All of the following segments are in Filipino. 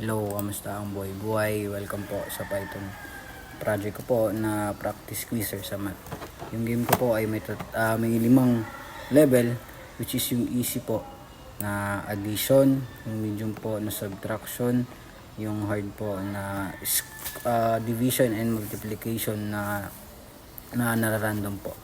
Hello, kamusta ang buhay? Welcome po sa Python project ko po na practice quizzer sa math. Yung game ko po ay may 5 level, which is yung easy po na addition, yung medium po na subtraction, yung hard po na division and multiplication na random po.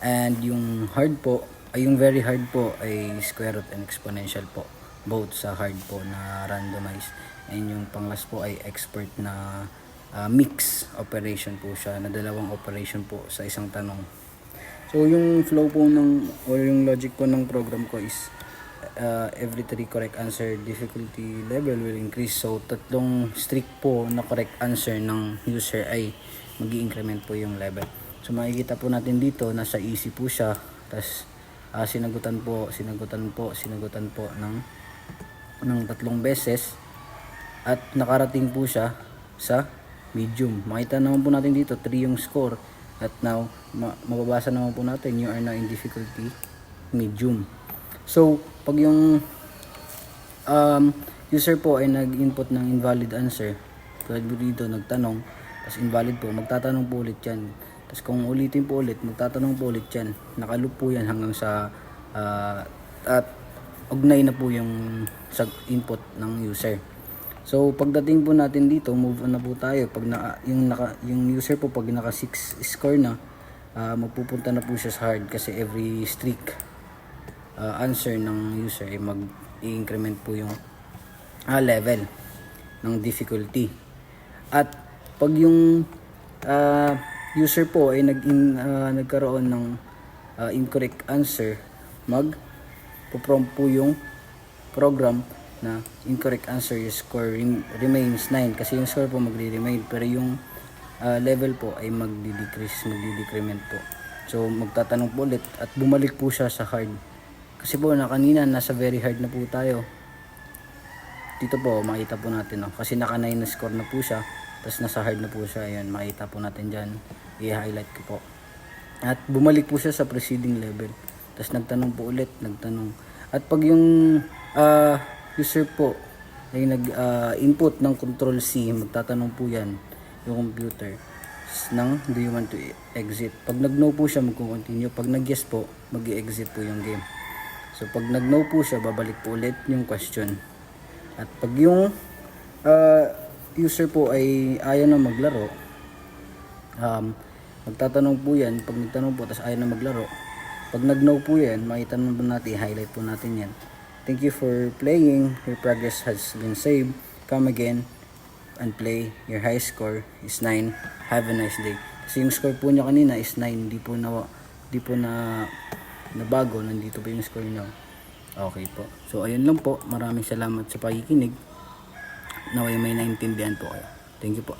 And yung hard po, yung very hard po ay square root and exponential po. Both sa hard po na randomize. And yung panglas po ay expert na mix operation po siya, na dalawang operation po sa isang tanong. So yung flow po or yung logic po ng program ko is every 3 correct answer, difficulty level will increase. So tatlong strict po na correct answer ng user ay mag-i-increment po yung level. So makikita po natin dito, nasa easy po siya. Tapos sinagutan po ng 3 beses. At nakarating po siya sa medium. Makita naman po natin dito 3 yung score. At now mababasa naman po natin you are now in difficulty medium. So pag yung user po ay nag-input ng invalid answer, tulad po dito nagtanong, tapos invalid po, magtatanong po ulit yan. Tapos kung ulitin po ulit, magtatanong po ulit yan. Nakaloop po yan hanggang sa at ugnay na po yung input ng user. So pagdating po natin dito, move on na po tayo. Pag yung user po pag naka 6 score na, magpupunta na po siya sa hard, kasi every streak answer ng user ay mag-i-increment po yung level ng difficulty. At pag yung user po ay nagkaroon ng incorrect answer, mag-prompt po yung program na incorrect answer, yung score remains 9, kasi yung score po magre-remain, pero yung level po ay magdi-decrement po. So magtatanong po ulit at bumalik po siya sa hard, kasi po na kanina nasa very hard na po tayo. Dito po makita po natin, kasi naka 9 na score na po siya, tapos nasa hard na po siya. Ayan, makita po natin dyan, i-highlight ko po. At bumalik po siya sa preceding level, tapos nagtanong po ulit, at pag yung user po ay nag-input ng control C, magtatanong po yan yung computer ng do you want to exit. Pag nag-no po siya, mag-continue. Pag nag-yes po, mag-i-exit po yung game. So pag nag-no po siya, babalik po ulit yung question. At pag yung user po ay ayaw na maglaro, magtatanong po yan. Pag nagtanong po, tapos ayaw na maglaro, pag nag-no po yan, makita naman natin, highlight po natin yan. Thank you for playing. Your progress has been saved. Come again and play. Your high score is 9. Have a nice day. Kasi yung score po niya kanina is 9. Hindi po na nabago. Nandito pa yung score niya. Okay po. So ayun lang po. Maraming salamat sa pakikinig. Naway may naintindihan po kayo. Thank you po.